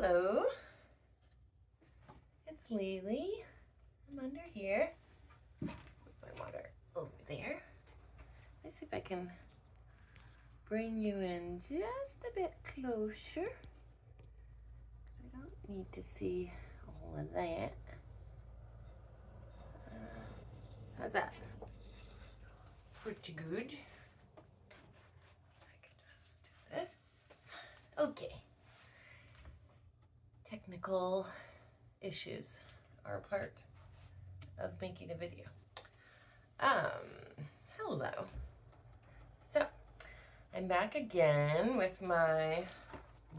Hello, it's Lily. I'm under here. Put my water over there. Let's see if I can bring you in just a bit closer. We don't need to see all of that. How's that? Pretty good. I can just do this. Okay. Technical issues are a part of making a video. Hello. So, I'm back again with my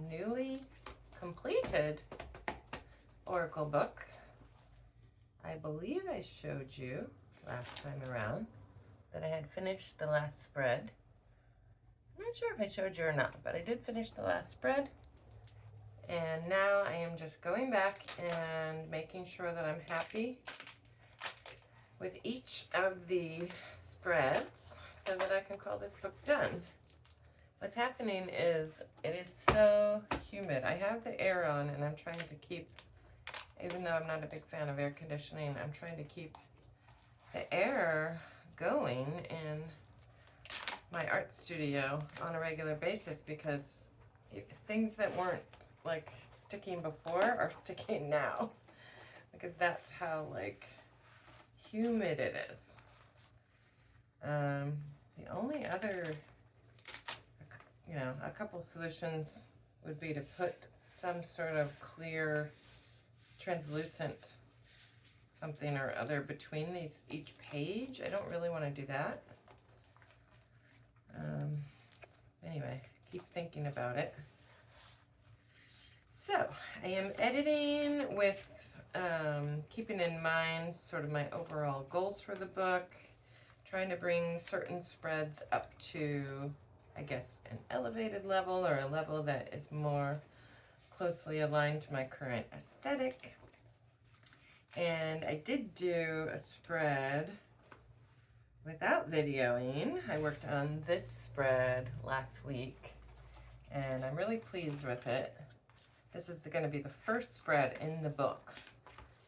newly completed Oracle book. I believe I showed you last time around that I had finished the last spread. I'm not sure if I showed you or not, but I did finish the last spread. And now I am just going back and making sure that I'm happy with each of the spreads so that I can call this book done. What's happening is it is so humid. I have the air on and I'm trying to keep, even though I'm not a big fan of air conditioning, I'm trying to keep the air going in my art studio on a regular basis because things that weren't like sticking before are sticking now because that's how like humid it is. The only other, a couple solutions would be to put some sort of clear translucent something or other between each page. I don't really want to do that. Anyway, keep thinking about it. So, I am editing with keeping in mind sort of my overall goals for the book, trying to bring certain spreads up to, I guess, an elevated level or a level that is more closely aligned to my current aesthetic. And I did do a spread without videoing. I worked on this spread last week, and I'm really pleased with it. This is going to be the first spread in the book.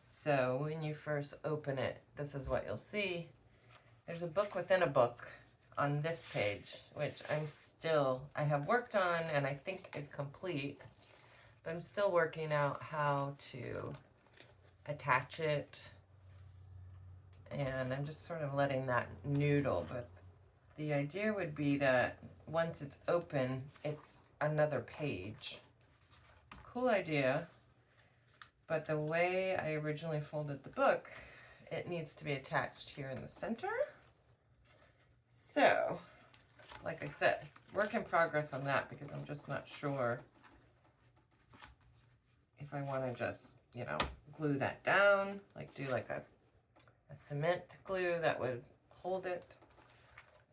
So when you first open it, this is what you'll see. There's a book within a book on this page, which I have worked on and I think is complete, but I'm still working out how to attach it. And I'm just sort of letting that noodle, but the idea would be that once it's open, it's another page. Cool idea, but the way I originally folded the book, it needs to be attached here in the center. So, like I said, work in progress on that because I'm just not sure if I want to just, glue that down, like do like a cement glue that would hold it.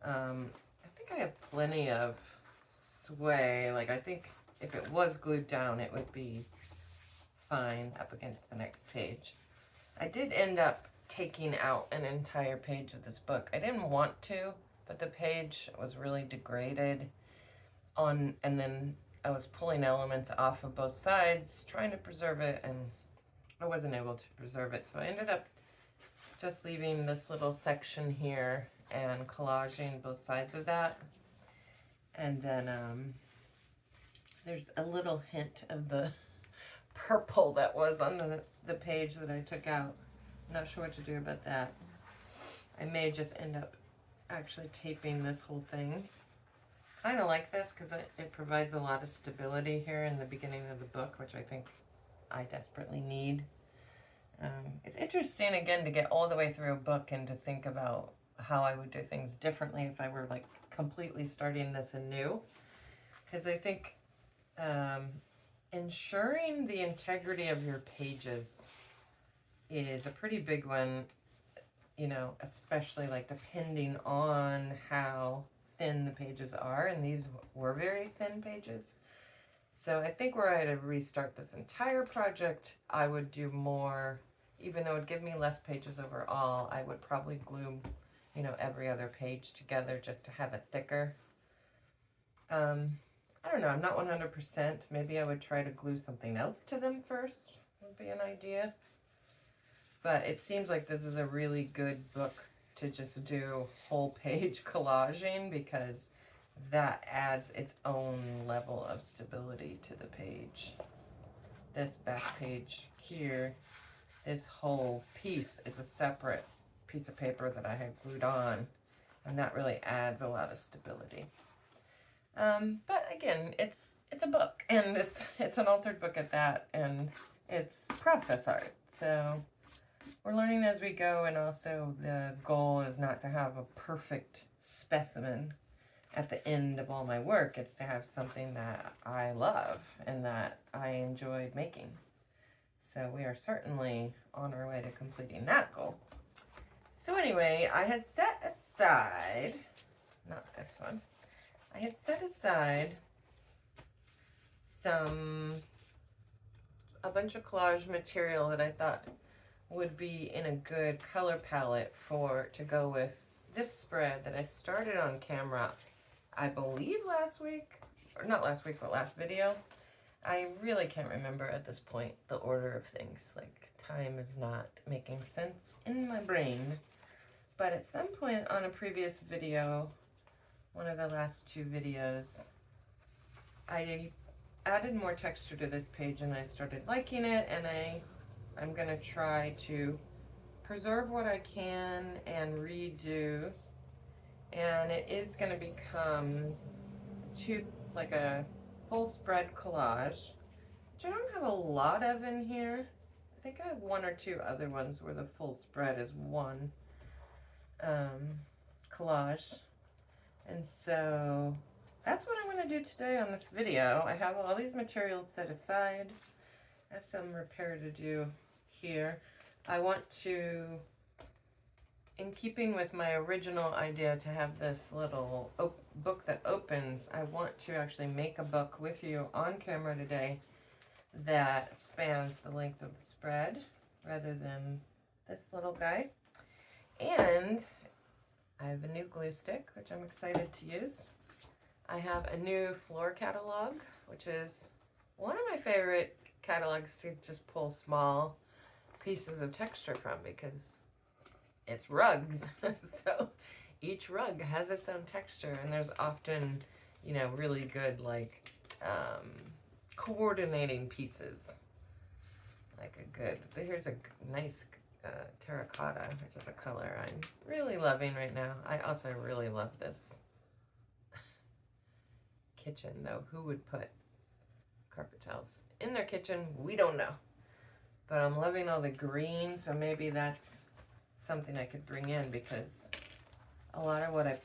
I think I have plenty of sway. Like I think if it was glued down, it would be fine up against the next page. I did end up taking out an entire page of this book. I didn't want to, but the page was really degraded and then I was pulling elements off of both sides, trying to preserve it, and I wasn't able to preserve it. So I ended up just leaving this little section here and collaging both sides of that. And then there's a little hint of the purple that was on the page that I took out. I'm not sure what to do about that. I may just end up actually taping this whole thing. Kind of like this because it provides a lot of stability here in the beginning of the book, which I think I desperately need. It's interesting, again, to get all the way through a book and to think about how I would do things differently if I were like completely starting this anew. Because I think ensuring the integrity of your pages is a pretty big one, especially like depending on how thin the pages are. And these were very thin pages. So I think were I to restart this entire project, I would do more, even though it would give me less pages overall, I would probably glue, every other page together just to have it thicker. I don't know, I'm not 100%. Maybe I would try to glue something else to them first, would be an idea. But it seems like this is a really good book to just do whole page collaging, because that adds its own level of stability to the page. This back page here, this whole piece is a separate piece of paper that I had glued on, and that really adds a lot of stability. But again, it's a book, and it's an altered book at that, and it's process art. So we're learning as we go, and also the goal is not to have a perfect specimen at the end of all my work. It's to have something that I love and that I enjoyed making. So we are certainly on our way to completing that goal. So anyway, I had set aside, not this one, I had set aside a bunch of collage material that I thought would be in a good color palette to go with this spread that I started on camera, I believe last week, or not last week, but last video. I really can't remember at this point the order of things. Like, time is not making sense in my brain. But at some point on a previous video, one of the last two videos, I added more texture to this page and I started liking it, and I'm gonna try to preserve what I can and redo, and it is gonna become like a full spread collage, which I don't have a lot of in here. I think I have one or two other ones where the full spread is one collage. And so that's what I'm going to do today on this video. I have all these materials set aside. I have some repair to do here. I want to, in keeping with my original idea to have this little book that opens, I want to actually make a book with you on camera today that spans the length of the spread rather than this little guy. And I have a new glue stick, which I'm excited to use. I have a new floor catalog, which is one of my favorite catalogs to just pull small pieces of texture from, because it's rugs. So each rug has its own texture, and there's often, you know, really good like coordinating pieces. Like here's a nice terracotta, which is a color I'm really loving right now. I also really love this kitchen though. Who would put carpet tiles in their kitchen? We don't know. But I'm loving all the green, so maybe that's something I could bring in, because a lot of what I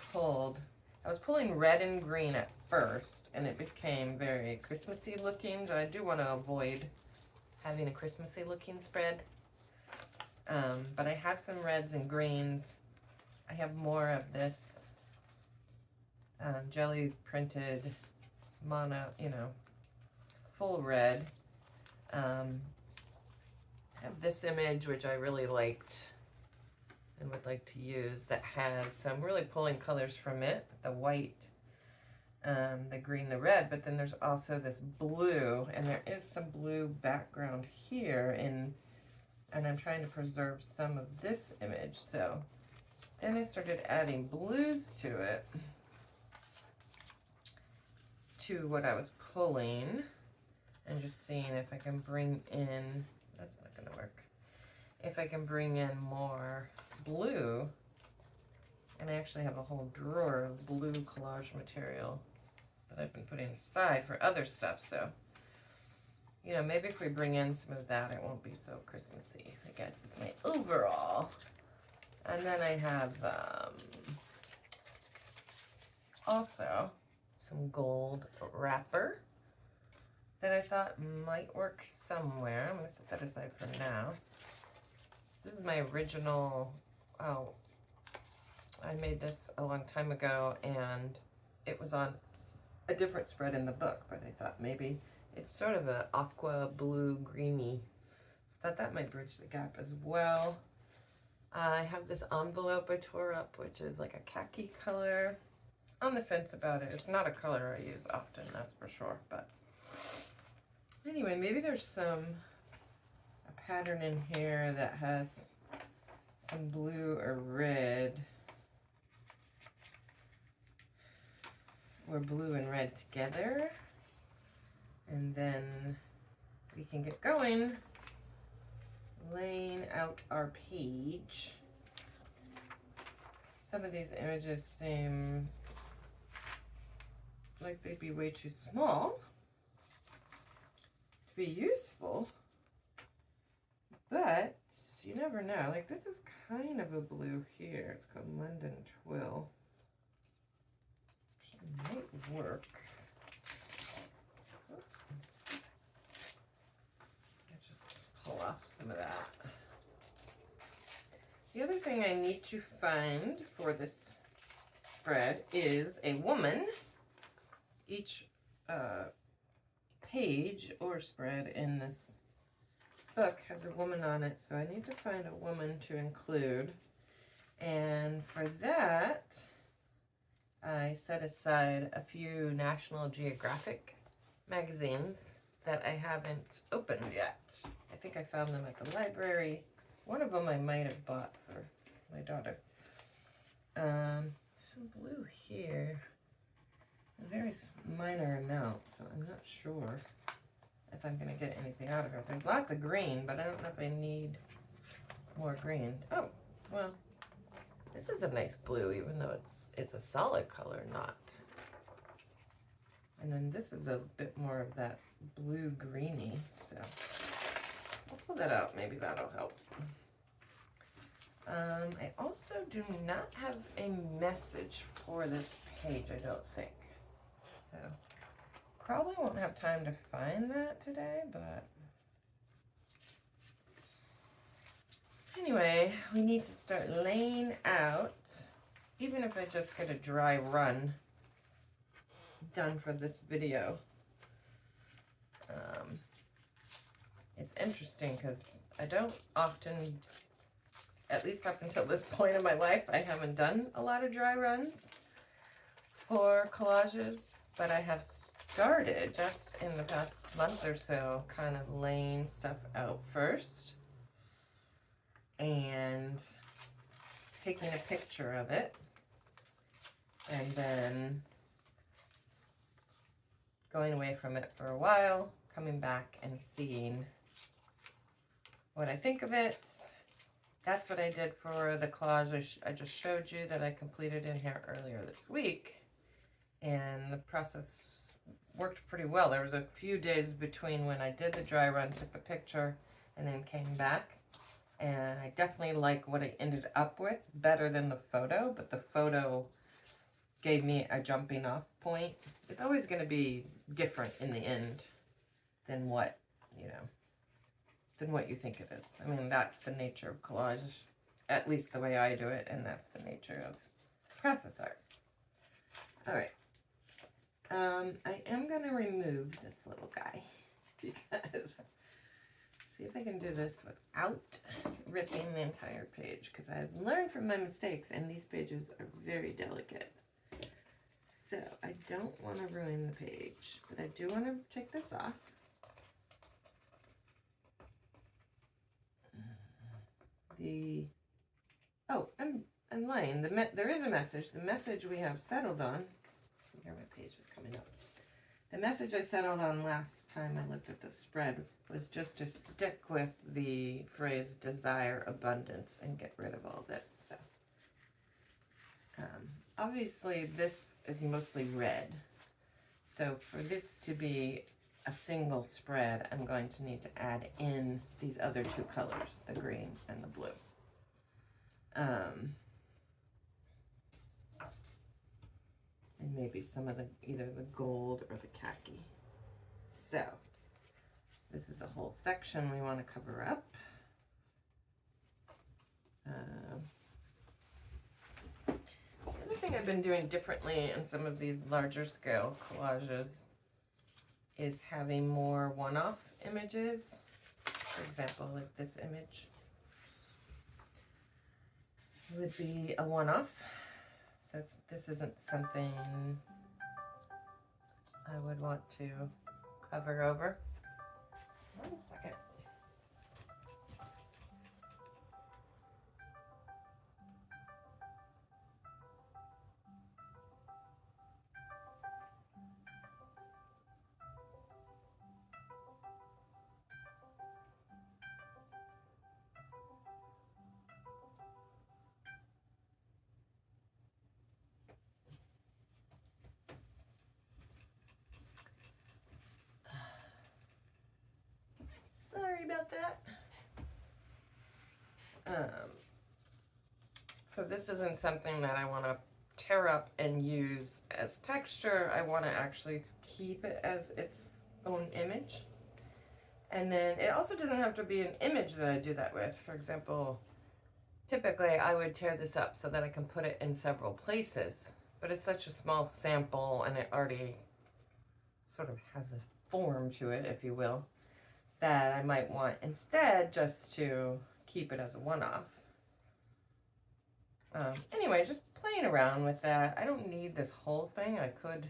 was pulling red and green at first, and it became very Christmassy looking, so I do want to avoid having a Christmassy looking spread. But I have some reds and greens. I have more of this jelly printed mono, full red. I have this image, which I really liked and would like to use, that has some really pulling colors from it, the white, the green, the red, but then there's also this blue, and there is some blue background here, and I'm trying to preserve some of this image. So then I started adding blues to it, to what I was pulling, and just seeing if I can bring in, that's not gonna work, if I can bring in more blue. And I actually have a whole drawer of blue collage material that I've been putting aside for other stuff. So, maybe if we bring in some of that, it won't be so Christmassy, I guess is my overall. And then I have also some gold wrapper that I thought might work somewhere. I'm going to set that aside for now. This is my original, I made this a long time ago, and it was on a different spread in the book, but I thought maybe it's sort of a aqua blue greeny, so that might bridge the gap as well. I have this envelope I tore up, which is like a khaki color. on the fence about it. It's not a color I use often, that's for sure. But anyway, maybe there's a pattern in here that has some blue or red, or blue and red together, and then we can get going laying out our page. Some of these images seem like they'd be way too small to be useful, but you never know. Like, this is kind of a blue here. It's called London Twill. Which might work. I'll just pull off some of that. The other thing I need to find for this spread is a woman. Each page or spread in this book has a woman on it, so I need to find a woman to include. And for that, I set aside a few National Geographic magazines that I haven't opened yet. I think I found them at the library. One of them I might have bought for my daughter. Some blue here. A very minor amount, so I'm not sure if I'm going to get anything out of it. There's lots of green, but I don't know if I need more green. Oh, well, this is a nice blue, even though it's a solid color, not. And then this is a bit more of that blue greeny, so I'll pull that out. Maybe that'll help. I also do not have a message for this page, I don't think. So probably won't have time to find that today, but anyway, we need to start laying out, even if I just get a dry run done for this video. It's interesting because I don't often, at least up until this point in my life, I haven't done a lot of dry runs for collages, but I have started just in the past month or so kind of laying stuff out first and taking a picture of it, and then going away from it for a while, coming back and seeing what I think of it. That's what I did for the collage I just showed you that I completed in here earlier this week. And the process worked pretty well. There was a few days between when I did the dry run, took the picture, and then came back. And I definitely like what I ended up with better than the photo, but the photo gave me a jumping off point. It's always going to be different in the end than what, than what you think it is. I mean, that's the nature of collage, at least the way I do it, and that's the nature of process art. All right. I am going to remove this little guy because, see if I can do this without ripping the entire page, because I've learned from my mistakes, and these pages are very delicate. So I don't want to ruin the page, but I do want to take this off. I'm lying. There is a message. The message we have settled on. Here, my page is coming up. The message I settled on last time I looked at the spread was just to stick with the phrase desire abundance and get rid of all this. So, obviously this is mostly red. So for this to be a single spread, I'm going to need to add in these other two colors, the green and the blue. And maybe some of either the gold or the khaki. So this is a whole section we want to cover up. The other thing I've been doing differently in some of these larger scale collages is having more one-off images. For example, like this image would be a one-off. So this isn't something I would want to cover over. 1 second. Sorry about that. So this isn't something that I want to tear up and use as texture. I want to actually keep it as its own image. And then it also doesn't have to be an image that I do that with. For example, typically I would tear this up so that I can put it in several places, but it's such a small sample and it already sort of has a form to it, if you will, that I might want instead just to keep it as a one-off. Anyway, just playing around with that. I don't need this whole thing. I could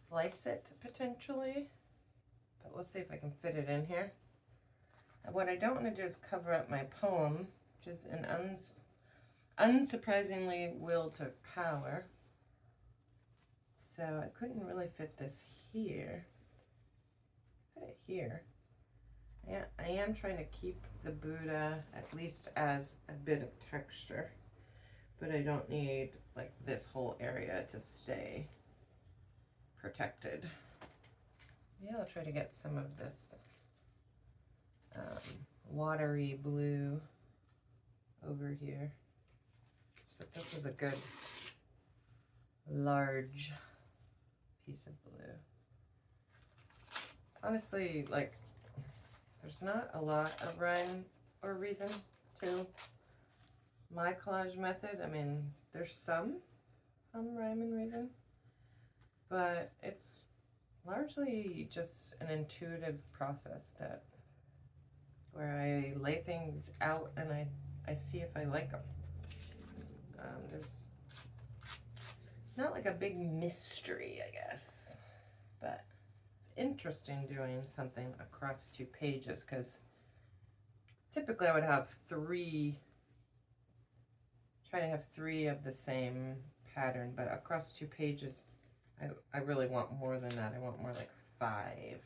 slice it potentially, but we'll see if I can fit it in here. And what I don't want to do is cover up my poem, which is an unsurprisingly will to power. So I couldn't really fit this here. Put it here. Yeah, I am trying to keep the Buddha at least as a bit of texture, but I don't need like this whole area to stay protected. Yeah, I'll try to get some of this watery blue over here. So this is a good large piece of blue. Honestly, like, there's not a lot of rhyme or reason to my collage method. I mean, there's some rhyme and reason, but it's largely just an intuitive process that where I lay things out and I see if I like them. There's not like a big mystery, I guess, but it's interesting doing something across 2 pages because typically I would have try to have 3 of the same pattern, but across 2 pages, I really want more than that. I want more like 5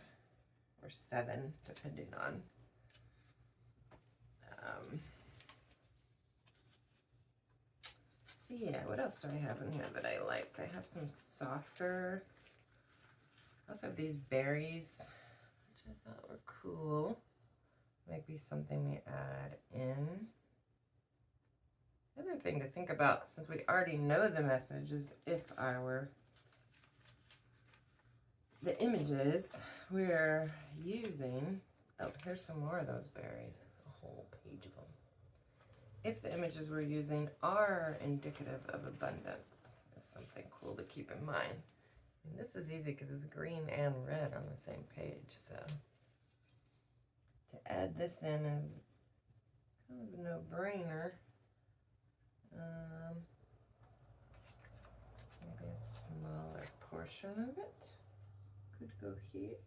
or 7, depending on. So yeah, what else do I have in here that I like? I have some softer, I also have these berries, which I thought were cool. Might be something we add in. The other thing to think about, since we already know the message, is if the images we're using, oh, here's some more of those berries, a whole page of them. If the images we're using are indicative of abundance, is something cool to keep in mind. And this is easy because it's green and red on the same page, so to add this in is kind of a no-brainer. Maybe a smaller portion of it could go here.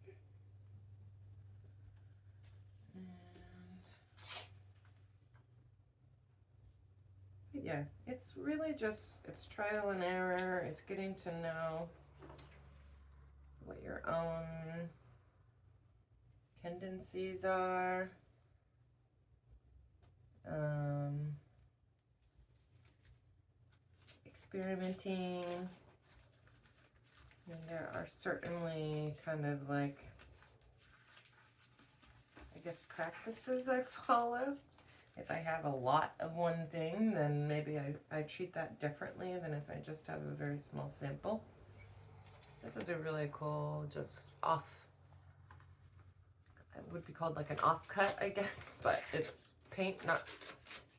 And yeah, it's really just, it's trial and error. It's getting to know what your own tendencies are. Experimenting. And there are certainly kind of like, I guess, practices I follow. If I have a lot of one thing, then maybe I treat that differently than if I just have a very small sample. This is a really cool, just off, it would be called like an offcut, I guess, but it's paint, not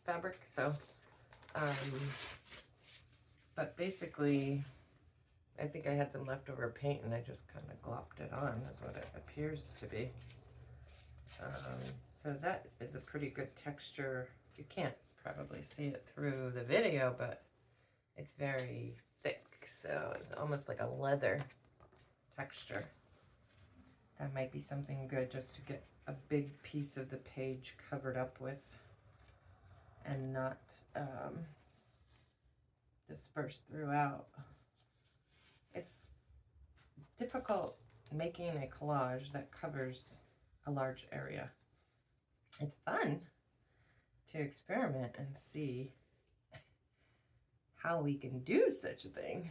fabric, so, but basically, I think I had some leftover paint and I just kind of glopped it on, is what it appears to be. So that is a pretty good texture. You can't probably see it through the video, but It's very thick, so it's almost like a leather texture. That might be something good just to get a big piece of the page covered up with and not dispersed throughout. It's difficult making a collage that covers a large area. It's fun to experiment and see how we can do such a thing.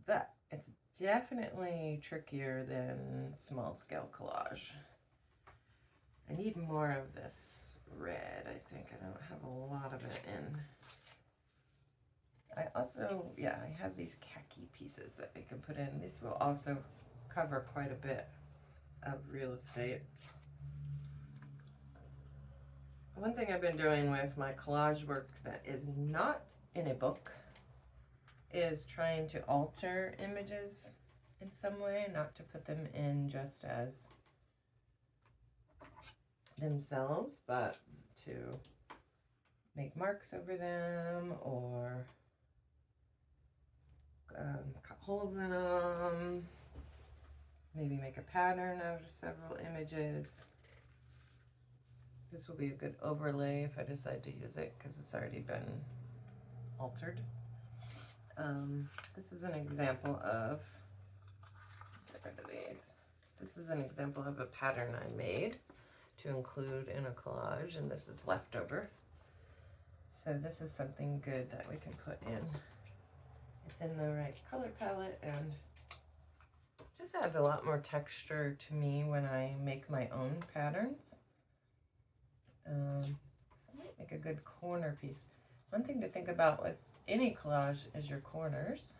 But it's definitely trickier than small scale collage. I need more of this red, I think. I don't have a lot of it in. I also, yeah, I have these khaki pieces that I can put in. This will also cover quite a bit of real estate. One thing I've been doing with my collage work that is not in a book is trying to alter images in some way, not to put them in just as themselves, but to make marks over them or cut holes in them, maybe make a pattern out of several images. This will be a good overlay if I decide to use it because it's already been altered. This is an example of, get rid of these. This is an example of a pattern I made to include in a collage, and this is leftover. So this is something good that we can put in. It's in the right color palette and just adds a lot more texture to me when I make my own patterns. So I might make a good corner piece. One thing to think about with any collage is your corners.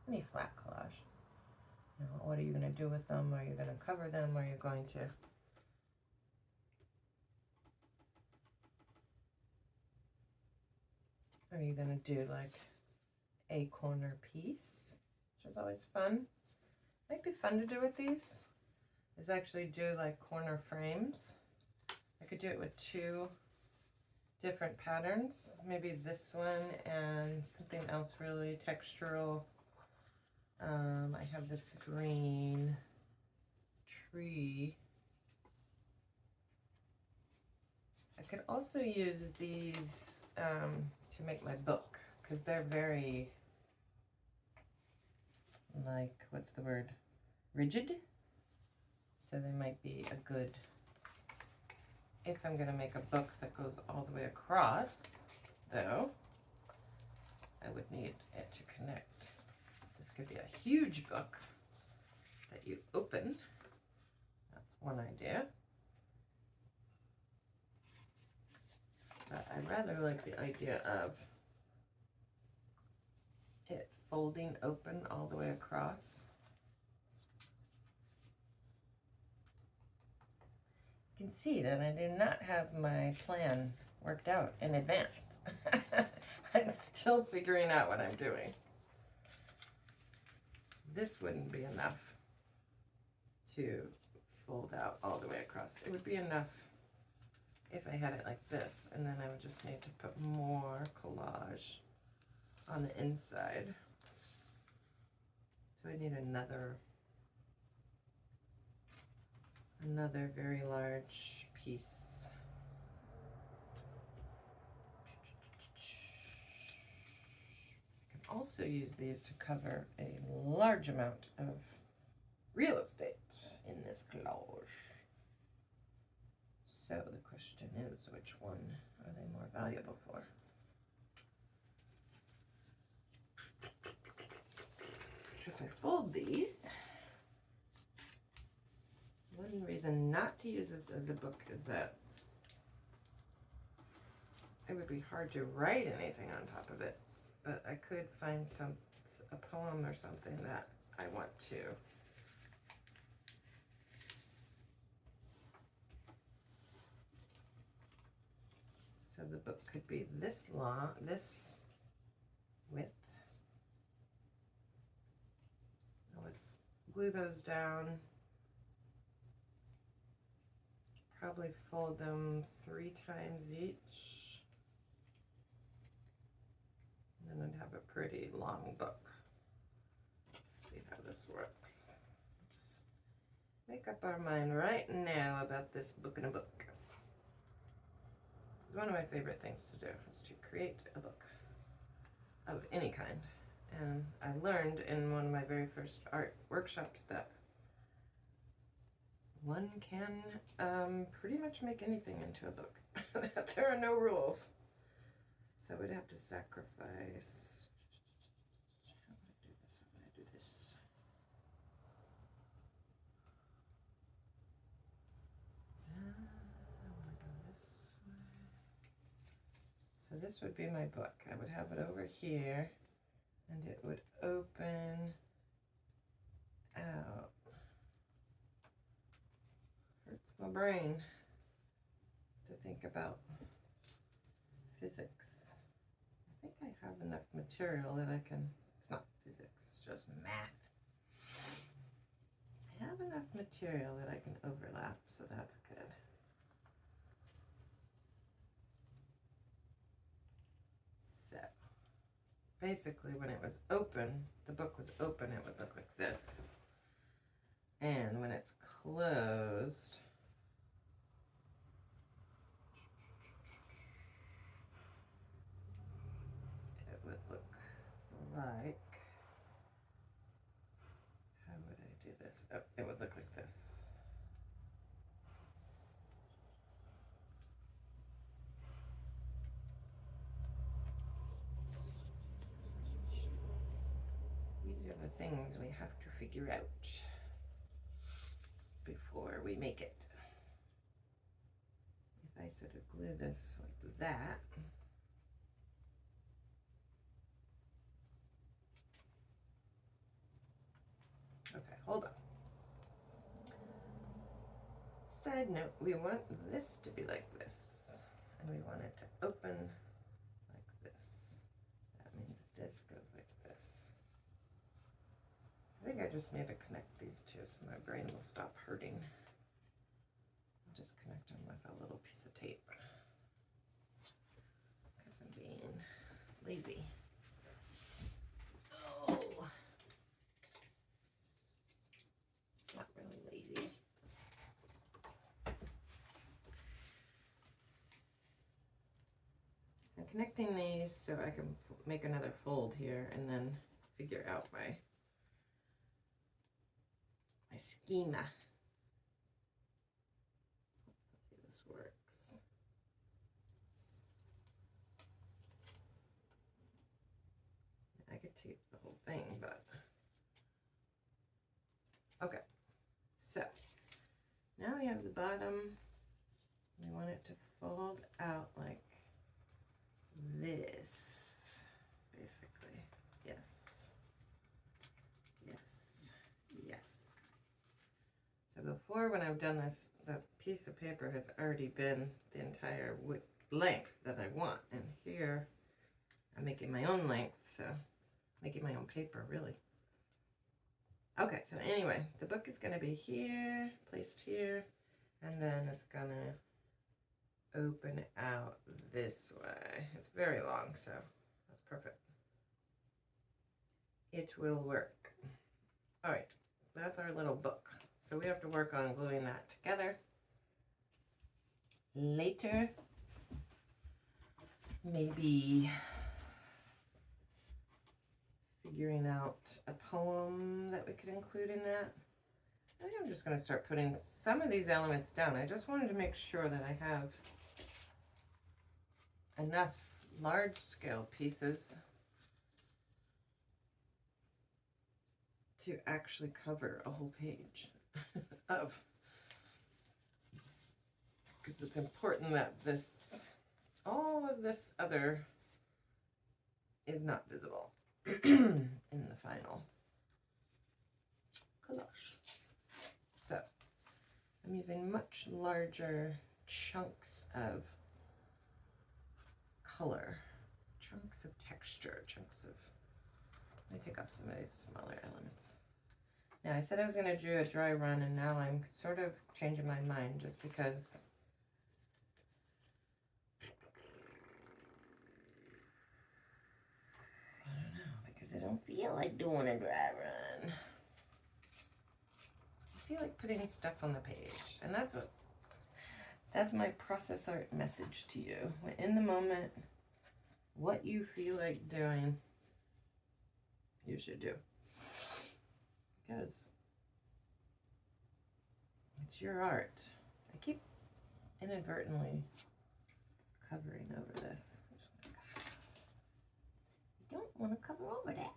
Any flat collage. You know, what are you going to do with them? Are you going to cover them? Are you going to... Are you going to do like a corner piece, which is always fun. Might be fun to do with these, is actually do like corner frames. I could do it with two different patterns, maybe this one and something else really textural. I have this green tree. I could also use these to make my book because they're very, like, what's the word? Rigid. So they might be a good, if I'm going to make a book that goes all the way across, though, I would need it to connect. This could be a huge book that you open. That's one idea. But I rather like the idea of it folding open all the way across. You can see that I do not have my plan worked out in advance. I'm still figuring out what I'm doing. This wouldn't be enough to fold out all the way across. It would be enough if I had it like this, and then I would just need to put more collage on the inside. So I need another very large piece. I can also use these to cover a large amount of real estate in this collage. So the question is, which one are they more valuable for? If I fold these, one reason not to use this as a book is that it would be hard to write anything on top of it, but I could find a poem or something that I want to. So the book could be this long, this width. Let's glue those down. Probably fold them 3 times each. and then have a pretty long book. Let's see how this works. Just make up our mind right now about this book in a book. One of my favorite things to do is to create a book of any kind. And I learned in one of my very first art workshops that one can pretty much make anything into a book. There are no rules. So we'd have to sacrifice. How would I do this? How would I do this? I want to go this way. So this would be my book. I would have it over here, and it would open out. Hurts my brain to think about physics. I think I have enough material that I can, it's not physics, it's just math. I have enough material that I can overlap, so that's good. So, basically when it was open, the book was open, it would look like this. And when it's closed, it would look like, how would I do this? Oh, it would look like this. These are the things we have to figure out before we make it. If I sort of glue this like that, okay, hold on. Side note, we want this to be like this, and we want it to open like this. That means this goes like this. I think I just need to connect these two so my brain will stop hurting. I'll just connect them with a little piece of tape because I'm being lazy. Oh, not really lazy. So I'm connecting these so I can make another fold here and then figure out my schema. Hopefully this works. I could tape the whole thing, but okay. So now we have the bottom. We want it to fold out like this, basically. Yes. Yes. Yes. So before, when I've done this, the piece of paper has already been the entire length that I want. And here, I'm making my own length, so making my own paper, really. Okay, so anyway, the book is going to be here, placed here, and then it's going to open out this way. It's very long, so that's perfect. It will work. All right, that's our little book. So we have to work on gluing that together later. Maybe figuring out a poem that we could include in that. I think I'm just going to start putting some of these elements down. I just wanted to make sure that I have enough large scale pieces to actually cover a whole page of, because it's important that this, all of this other is not visible in the final collage. So I'm using much larger chunks of color, chunks of texture, chunks of, let me take up some of these smaller elements. Now I said I was going to do a dry run, and now I'm sort of changing my mind just because don't feel like doing a dry run. I feel like putting stuff on the page. And that's my process art message to you. In the moment, what you feel like doing, you should do. Because it's your art. I keep inadvertently covering over this. You don't want to cover over that.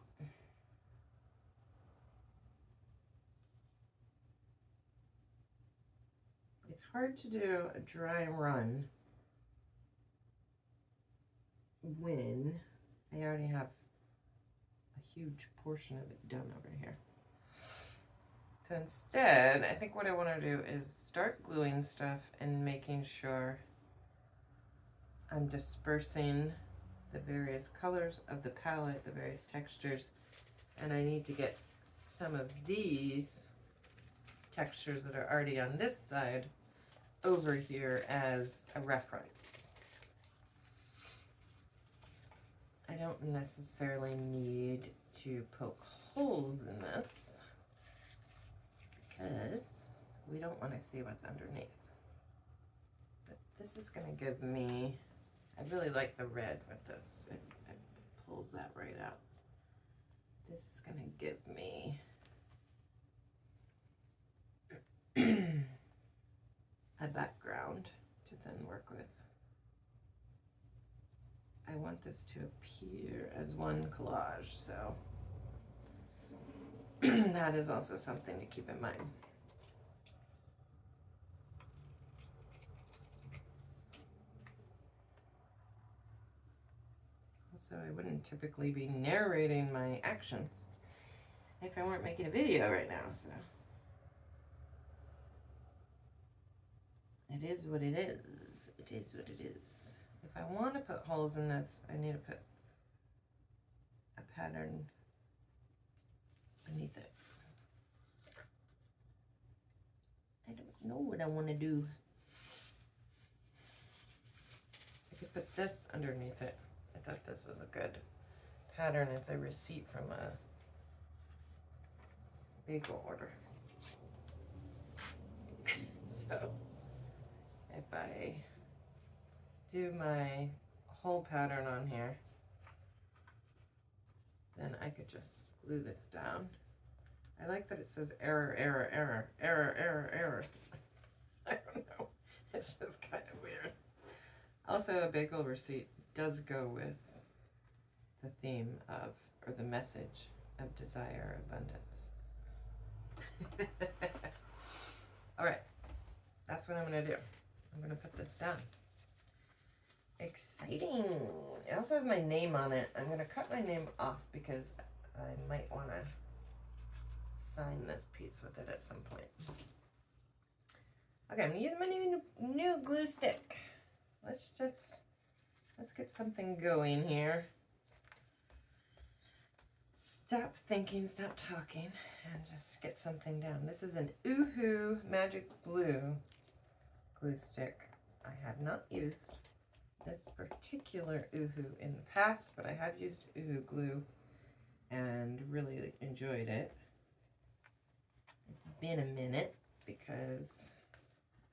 It's hard to do a dry run when I already have a huge portion of it done over here. So instead, I think what I want to do is start gluing stuff and making sure I'm dispersing the various colors of the palette, the various textures, and I need to get some of these textures that are already on this side over here as a reference. I don't necessarily need to poke holes in this because we don't want to see what's underneath. But this is going to give me, I really like the red with this. It pulls that right out. This is going to give me a background to then work with. I want this to appear as one collage, so that is also something to keep in mind. Also, I wouldn't typically be narrating my actions if I weren't making a video right now, so it is what it is. It is what it is. If I want to put holes in this, I need to put a pattern beneath it. I don't know what I want to do. I could put this underneath it. I thought this was a good pattern. It's a receipt from a bagel order. So if I do my whole pattern on here, then I could just glue this down. I like that it says error, error, error, error, error, error. I don't know. It's just kind of weird. Also, a bagel receipt does go with the theme of, or the message of desire, abundance. All right, that's what I'm gonna do. I'm gonna put this down. Exciting. It also has my name on it. I'm gonna cut my name off because I might wanna sign this piece with it at some point. Okay, I'm gonna use my new glue stick. Let's get something going here. Stop thinking, stop talking, and just get something down. This is an Oohoo Magic Blue glue stick. I have not used this particular Oohoo in the past, but I have used Oohoo glue and really enjoyed it. It's been a minute because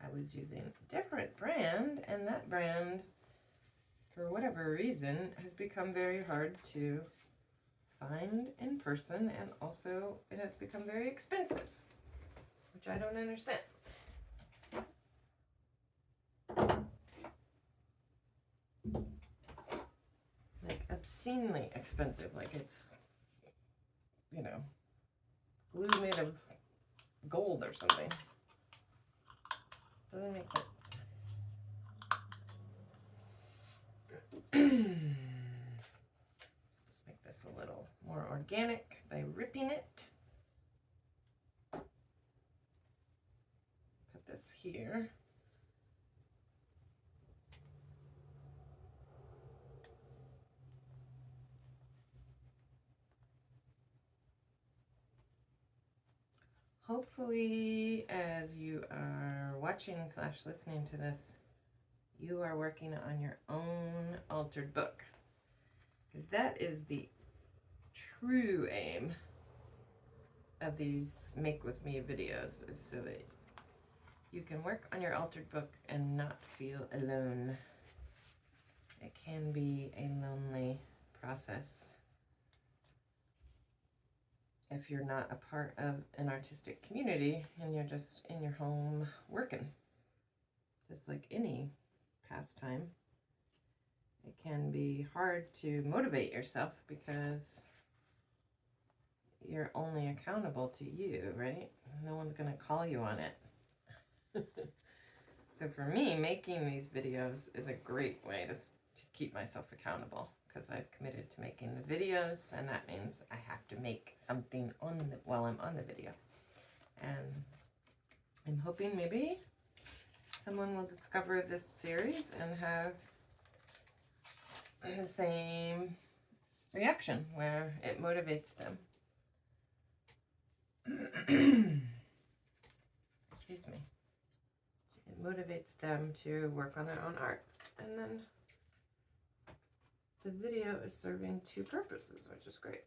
I was using a different brand, and that brand, for whatever reason, has become very hard to find in person, and also it has become very expensive, which I don't understand. Like obscenely expensive, like it's, you know, glue made of gold or something. Doesn't make sense. Just make this a little more organic by ripping it. Put this here. Hopefully, as you are watching / listening to this, you are working on your own altered book, because that is the true aim of these Make With Me videos is so that you can work on your altered book and not feel alone. It can be a lonely process if you're not a part of an artistic community and you're just in your home working. Just like any pastime, it can be hard to motivate yourself because you're only accountable to you, right? No one's gonna call you on it. So for me, making these videos is a great way to keep myself accountable because I've committed to making the videos, and that means I have to make something while I'm on the video. And I'm hoping maybe someone will discover this series and have the same reaction where it motivates them. Excuse me. It motivates them to work on their own art. And then the video is serving two purposes, which is great.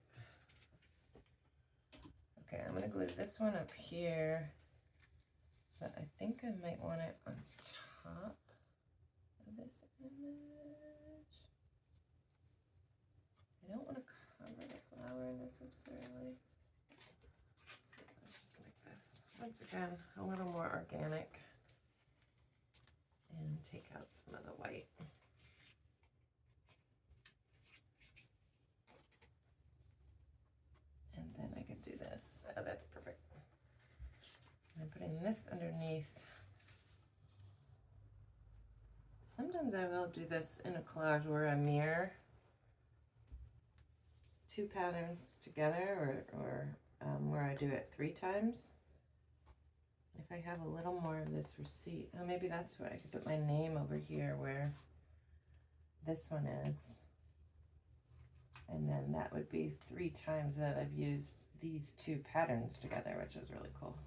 Okay, I'm gonna glue this one up here, but I think I might want it on top of this image. I don't want to cover the flower necessarily. So let's just make this, once again, a little more organic and take out some of the white. And then I could do this. Oh, that's perfect. And I'm putting this underneath. Sometimes I will do this in a collage where I mirror two patterns together, or where I do it 3 times. If I have a little more of this receipt, oh, maybe that's where I could put my name over here where this one is. And then that would be 3 times that I've used these 2 patterns together, which is really cool.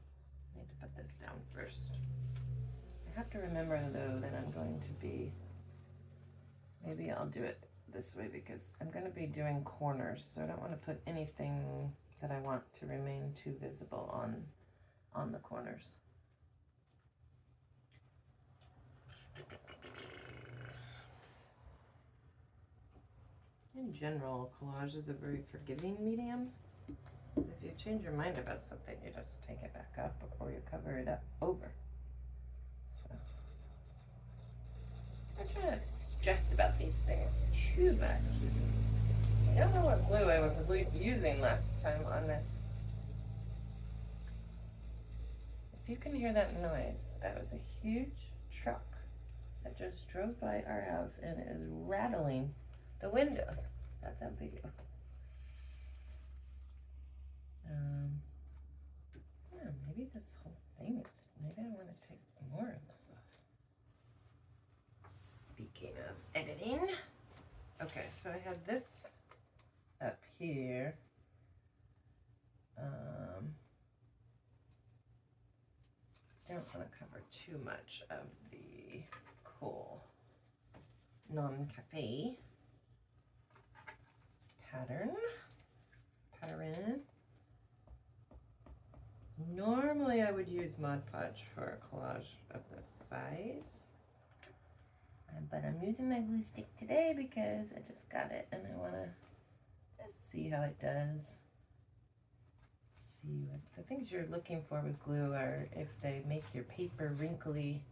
I need to put this down first. I have to remember though that I'm going to be, maybe I'll do it this way because I'm going to be doing corners, so I don't want to put anything that I want to remain too visible on the corners. In general, collage is a very forgiving medium. If you change your mind about something, you just take it back up or you cover it up over. So I'm trying to stress about these things too much. I don't know what glue I was using last time on this. If you can hear that noise, that was a huge truck that just drove by our house and is rattling the windows. That's how big it was. Yeah, maybe this whole thing is, maybe I want to take more of this off. Speaking of editing. Okay, so I have this up here. I don't want to cover too much of the cool non-cafe pattern. Normally I would use Mod Podge for a collage of this size, but I'm using my glue stick today because I just got it and I want to just see how it does. See what the things you're looking for with glue are if they make your paper wrinkly.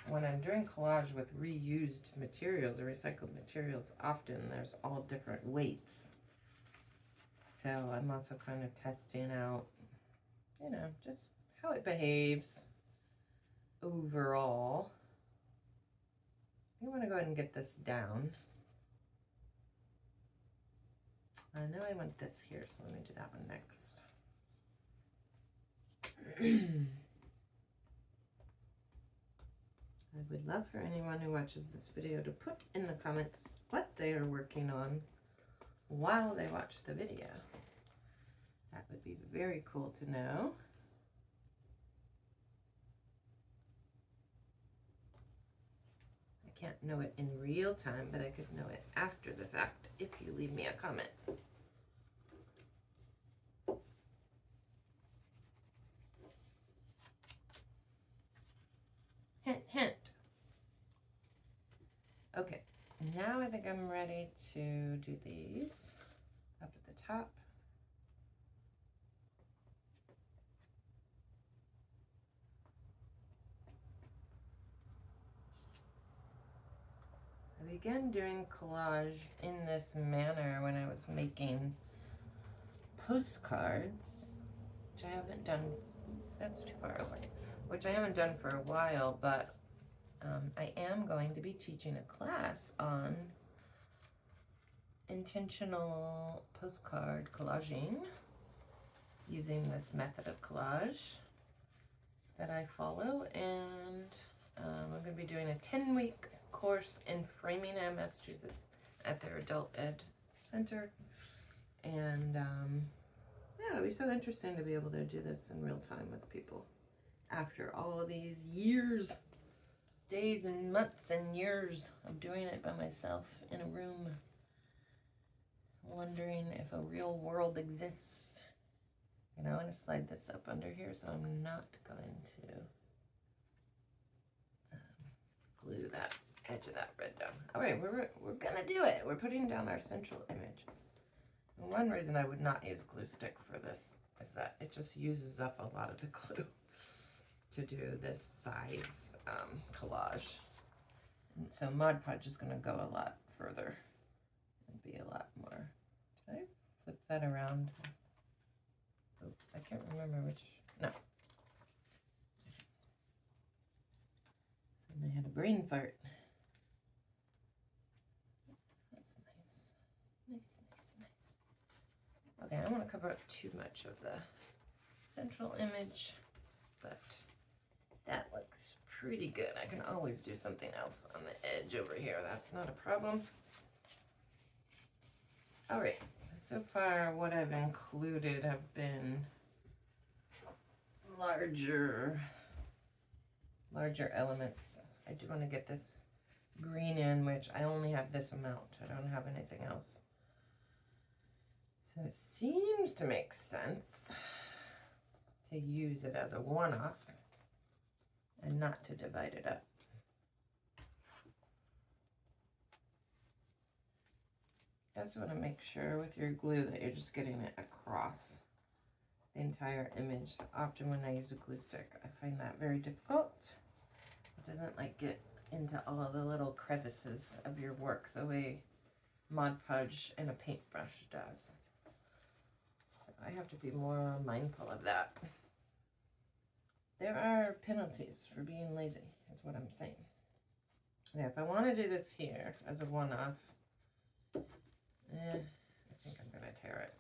When I'm doing collage with reused materials or recycled materials, often there's all different weights. So I'm also kind of testing out, you know, just how it behaves overall. I want to go ahead and get this down. I know I want this here, so let me do that one next. I would love for anyone who watches this video to put in the comments what they are working on while they watch the video. That would be very cool to know. I can't know it in real time, but I could know it after the fact if you leave me a comment. Hint, hint. Okay, now I think I'm ready to do these up at the top. I began doing collage in this manner when I was making postcards, which I haven't done, that's too far away, which I haven't done for a while, but I am going to be teaching a class on intentional postcard collaging using this method of collage that I follow, and I'm going to be doing a 10-week course in Framingham, Massachusetts at their Adult Ed Center, and yeah, it'll be so interesting to be able to do this in real time with people after all these years, days and months and years of doing it by myself in a room, wondering if a real world exists. You know, I'm going to slide this up under here, so I'm not going to glue that edge of that red down. All right, we're gonna do it. We're putting down our central image. And one reason I would not use glue stick for this is that it just uses up a lot of the glue to do this size collage. And so Mod Podge is gonna go a lot further and be a lot more. Did I flip that around? Oops, I can't remember which. No. So I had a brain fart. That's nice. Nice, nice, nice. Okay, I don't want to cover up too much of the central image, but that looks pretty good. I can always do something else on the edge over here. That's not a problem. All right, so far what I've included have been larger elements. I do want to get this green in, which I only have this amount. I don't have anything else. So it seems to make sense to use it as a one-off and not to divide it up. You also want to make sure with your glue that you're just getting it across the entire image. So often when I use a glue stick, I find that very difficult. It doesn't like get into all of the little crevices of your work the way Mod Podge and a paintbrush does. So I have to be more mindful of that. There are penalties for being lazy, is what I'm saying. Yeah, if I want to do this here as a one-off, I think I'm going to tear it.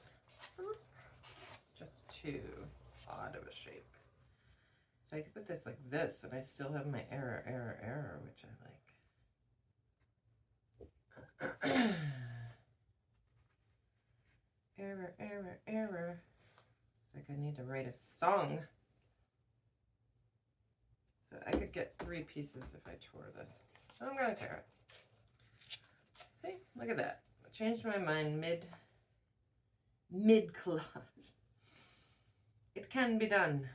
It's just too odd of a shape. So I could put this like this, and I still have my error, which I like. Error. It's like I need to write a song. So I could get 3 pieces if I tore this. So I'm going to tear it. See? Look at that. I changed my mind mid collage. It can be done.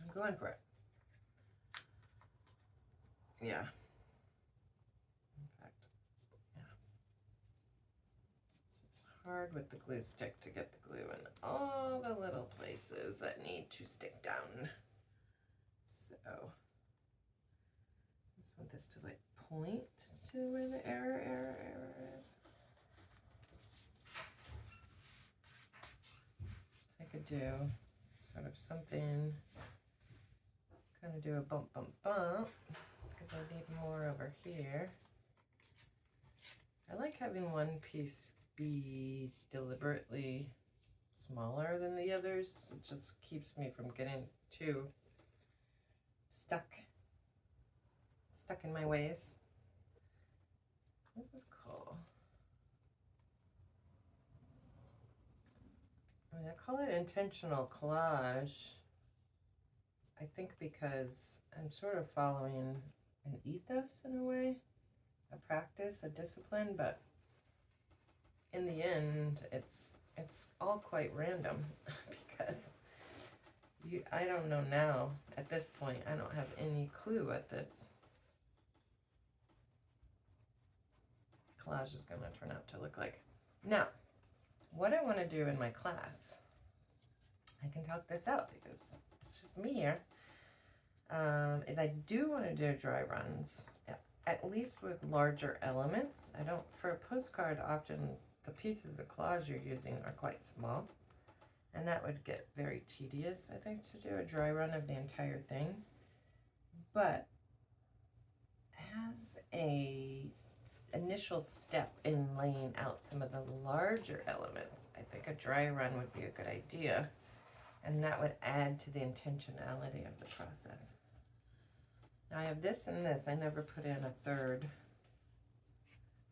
I'm going for it. Yeah. In fact, yeah. It's hard with the glue stick to get the glue in all the little places that need to stick down. So I just want this to like point to where the error is. So I could do sort of something, kind of do a bump, because I need more over here. I like having one piece be deliberately smaller than the others. It just keeps me from getting too stuck in my ways. What was cool? I mean, I call it intentional collage, I think, because I'm sort of following an ethos in a way, a practice, a discipline, but in the end, it's all quite random because I don't know now. At this point, I don't have any clue what this collage is going to turn out to look like. Now, what I want to do in my class, I can talk this out because it's just me here, is I do want to do dry runs, at least with larger elements. I don't, for a postcard, often the pieces of collage you're using are quite small, and that would get very tedious, I think, to do a dry run of the entire thing. But as a initial step in laying out some of the larger elements, I think a dry run would be a good idea, and that would add to the intentionality of the process. Now I have this and this. I never put in a third.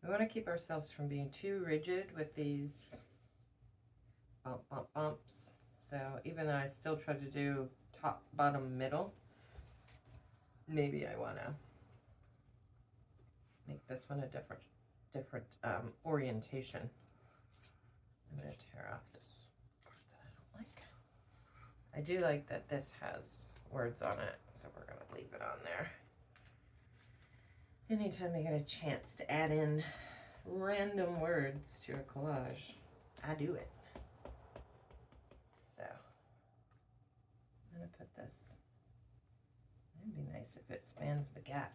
We want to keep ourselves from being too rigid with these bumps. So even though I still try to do top, bottom, middle, maybe I want to make this one a different orientation. I'm going to tear off this part that I don't like. I do like that this has words on it, so we're going to leave it on there. Anytime I get a chance to add in random words to a collage, I do it. So I'm going to put this. It'd be nice if it spans the gap.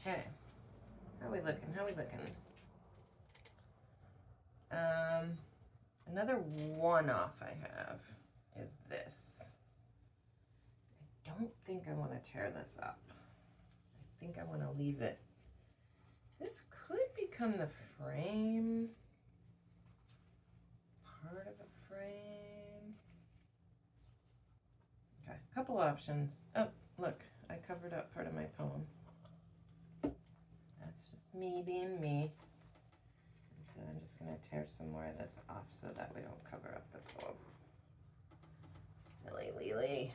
Okay, how are we looking? How are we looking? Another one-off I have is this. I don't think I want to tear this up. I think I want to leave it. This could become the frame, part of a frame. Okay, a couple options. Oh, look, I covered up part of my poem. That's just me being me. And so I'm just going to tear some more of this off so that we don't cover up the poem. Silly Lily.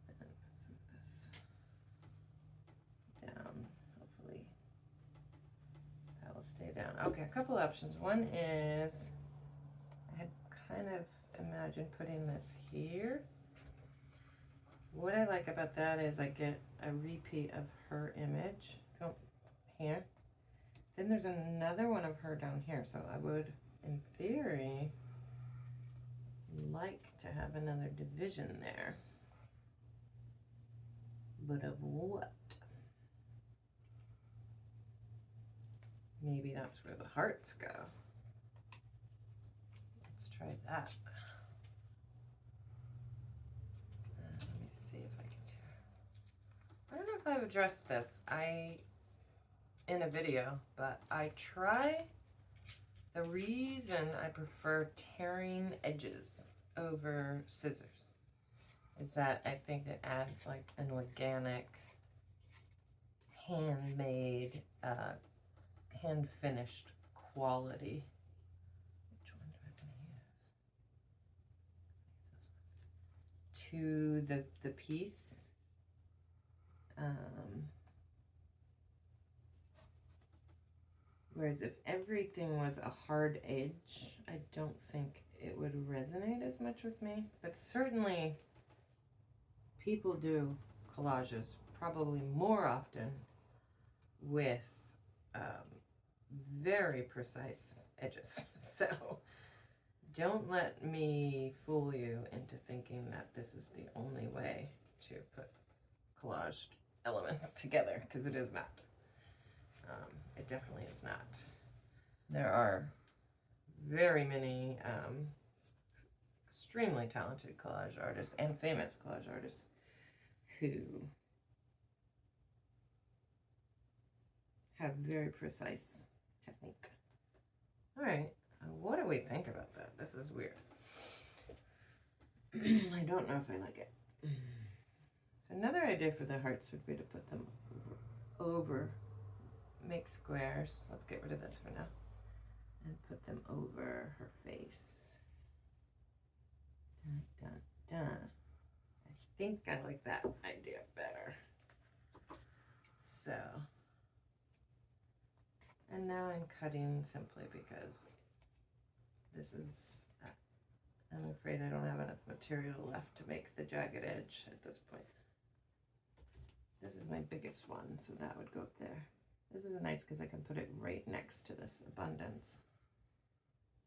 And put some of this down. Hopefully that will stay down. Okay, a couple options. One is I had kind of imagined putting this here. What I like about that is I get a repeat of her image. Oh, here. Then there's another one of her down here. So I would, in theory, like to have another division there. But of what? Maybe that's where the hearts go. Let's try that. Let me see if I can do. I don't know if I've addressed this in a video, but I try. The reason I prefer tearing edges over scissors is that I think it adds like an organic, handmade, hand-finished quality. Which one do I want to use? To the piece. Whereas if everything was a hard edge, I don't think it would resonate as much with me. But certainly people do collages probably more often with very precise edges. So don't let me fool you into thinking that this is the only way to put collaged elements together, because it is not. It definitely is not. There are very many extremely talented collage artists and famous collage artists who have very precise technique. All right, what do we think about that? This is weird. I don't know if I like it. So another idea for the hearts would be to put them over, make squares. Let's get rid of this for now. and put them over her face. Dun, dun, dun. I think I like that idea better. So, and now I'm cutting simply because this is, I'm afraid I don't have enough material left to make the jagged edge at this point. This is my biggest one, so that would go up there. This is nice because I can put it right next to this abundance.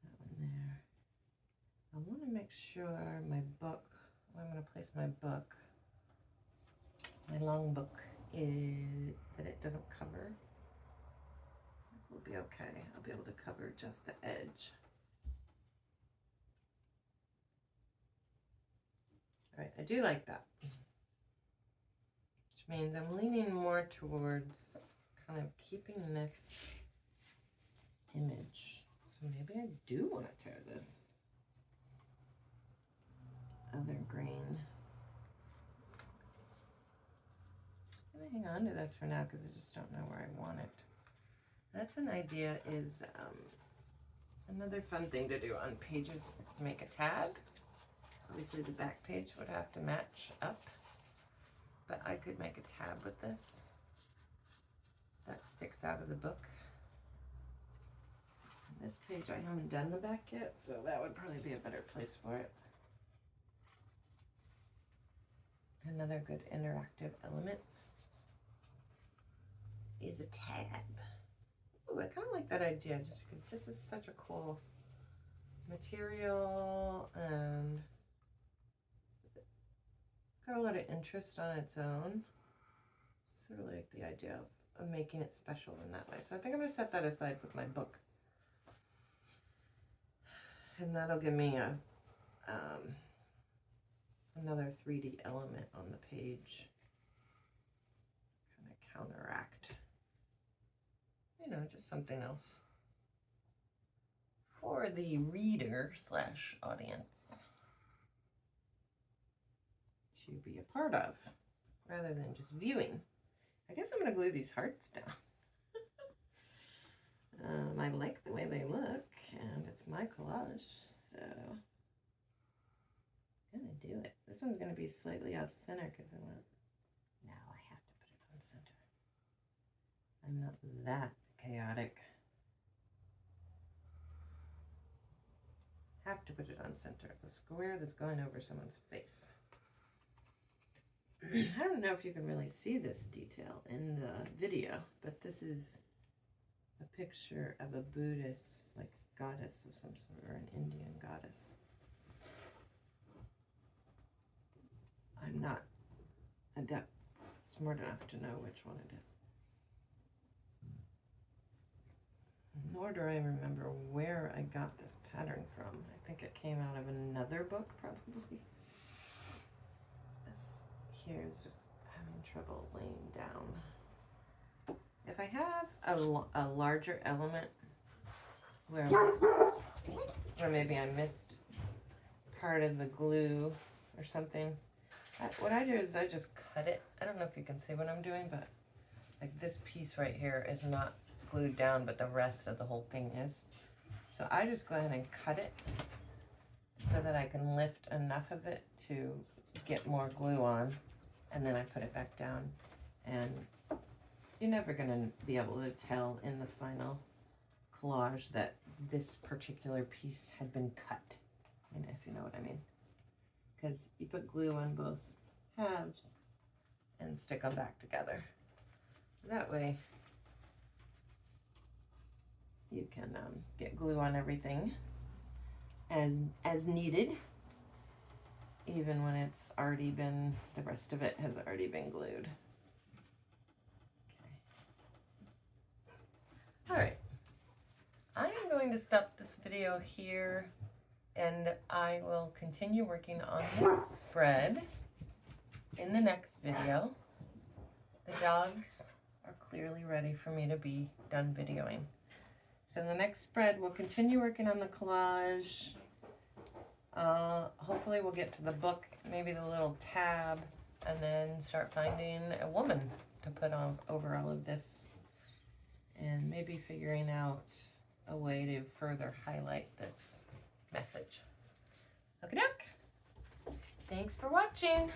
That one there. I want to make sure my book, where I'm going to place my book, my long book, is that it doesn't cover. It will be okay. I'll be able to cover just the edge. All right, I do like that. Which means I'm leaning more towards kind of keeping this image. So maybe I do want to tear this other green. I'm going to hang on to this for now because I just don't know where I want it. That's an idea. Is another fun thing to do on pages is to make a tag. Obviously the back page would have to match up, but I could make a tab with this that sticks out of the book. This page I haven't done the back yet, so that would probably be a better place for it. Another good interactive element is a tab. Ooh, I kind of like that idea just because this is such a cool material and got a lot of interest on its own. So I really like the idea of making it special in that way. So I think I'm going to set that aside with my book. And that'll give me a another 3D element on the page. Kind of counteract, you know, just something else for the reader / audience to be a part of rather than just viewing. I guess I'm going to glue these hearts down. I like the way they look, and it's my collage, so I'm going to do it. This one's going to be slightly off center because I want, now I have to put it on center. I'm not that chaotic. Have to put it on center. It's a square that's going over someone's face. I don't know if you can really see this detail in the video, but this is a picture of a Buddhist, like goddess of some sort, or an Indian goddess. I'm not smart enough to know which one it is. Nor do I remember where I got this pattern from. I think it came out of another book, probably. This here is just having trouble laying down. If I have a larger element where maybe I missed part of the glue or something, what I do is I just cut it. I don't know if you can see what I'm doing, but like this piece right here is not glued down, but the rest of the whole thing is. So I just go ahead and cut it so that I can lift enough of it to get more glue on, and then I put it back down. And you're never going to be able to tell in the final collage that this particular piece had been cut, you know, if you know what I mean. Because you put glue on both halves and stick them back together. That way you can get glue on everything as needed, even when it's already been, the rest of it has already been glued. Okay. All right. I am going to stop this video here, and I will continue working on this spread in the next video. The dogs are clearly ready for me to be done videoing. So in the next spread, we'll continue working on the collage. Hopefully we'll get to the book, maybe the little tab, and then start finding a woman to put on over all of this, and maybe figuring out a way to further highlight this message. Okie doke. Thanks for watching.